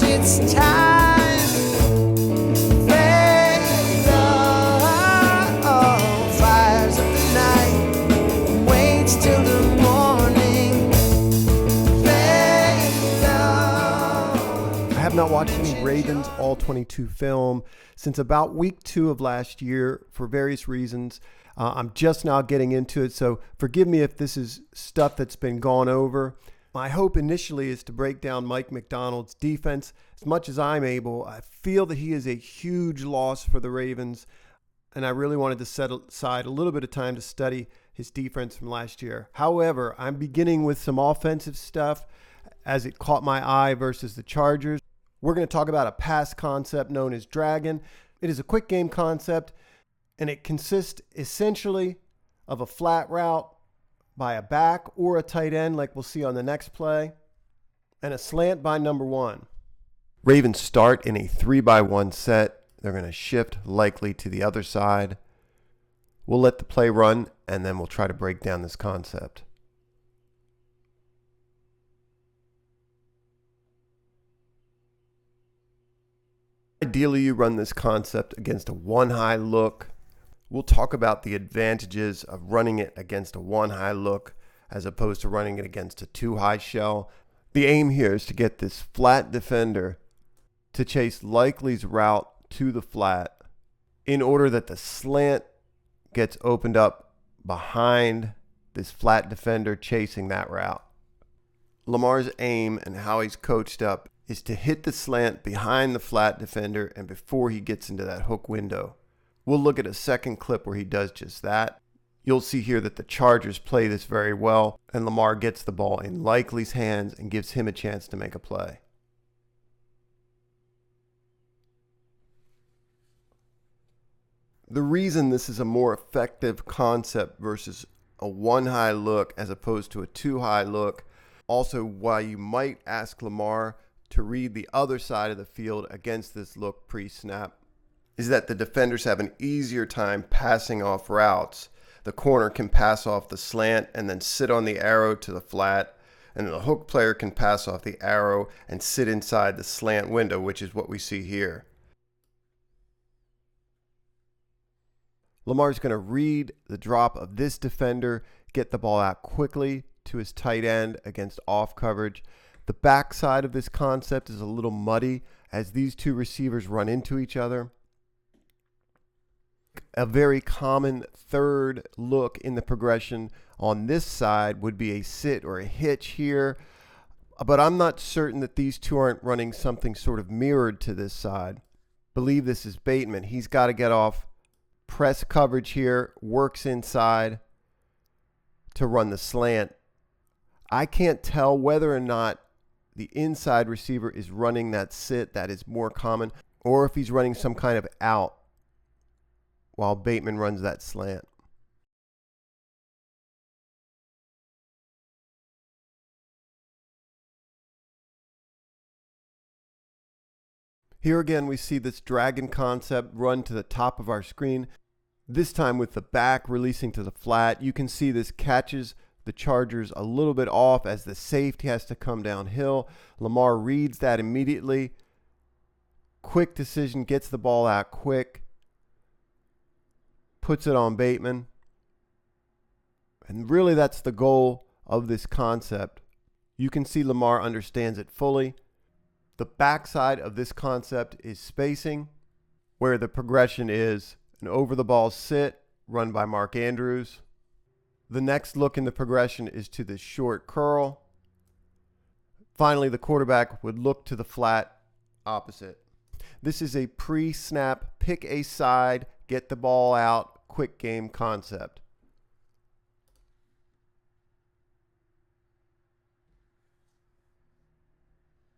it's time. Fade love, fires of the night, waits till the morning. Fade love. I have not watched any Ravens All-22 film since about week 2 of last year for various reasons. I'm just now getting into it, so forgive me if this is stuff that's been gone over. My hope initially is to break down Mike Macdonald's defense as much as I'm able. I feel that he is a huge loss for the Ravens, and I really wanted to set aside a little bit of time to study his defense from last year. However, I'm beginning with some offensive stuff as it caught my eye versus the Chargers. We're going to talk about a pass concept known as Dragon. It is a quick game concept, and it consists essentially of a flat route by a back or a tight end like we'll see on the next play, and a slant by number 1. Ravens start in a 3-by-1 set. They're going to shift likely to the other side. We'll let the play run, and then we'll try to break down this concept. Ideally, you run this concept against a one-high look. We'll talk about the advantages of running it against a one-high look as opposed to running it against a two-high shell. The aim here is to get this flat defender to chase Likely's route to the flat in order that the slant gets opened up behind this flat defender chasing that route. Lamar's aim and how he's coached up is to hit the slant behind the flat defender and before he gets into that hook window. We'll look at a second clip where he does just that. You'll see here that the Chargers play this very well, and Lamar gets the ball in Likely's hands and gives him a chance to make a play. The reason this is a more effective concept versus a one-high look as opposed to a two-high look, also why you might ask Lamar to read the other side of the field against this look pre-snap, is that the defenders have an easier time passing off routes. The corner can pass off the slant and then sit on the arrow to the flat, and the hook player can pass off the arrow and sit inside the slant window, which is what we see here. Lamar's going to read the drop of this defender, get the ball out quickly to his tight end against off coverage. The backside of this concept is a little muddy as these two receivers run into each other. A very common third look in the progression on this side would be a sit or a hitch here, but I'm not certain that these two aren't running something sort of mirrored to this side. Believe this is Bateman. He's got to get off press coverage here, works inside to run the slant. I can't tell whether or not the inside receiver is running that sit, that is more common, or if he's running some kind of out while Bateman runs that slant. Here again we see this dragon concept run to the top of our screen, this time with the back releasing to the flat. You can see this catches the Chargers a little bit off as the safety has to come downhill. Lamar reads that immediately. Quick decision, gets the ball out quick. Puts it on Bateman. And really that's the goal of this concept. You can see Lamar understands it fully. The backside of this concept is spacing, where the progression is an over the ball sit run by Mark Andrews. The next look in the progression is to the short curl. Finally, the quarterback would look to the flat opposite. This is a pre-snap, pick a side, get the ball out, quick game concept.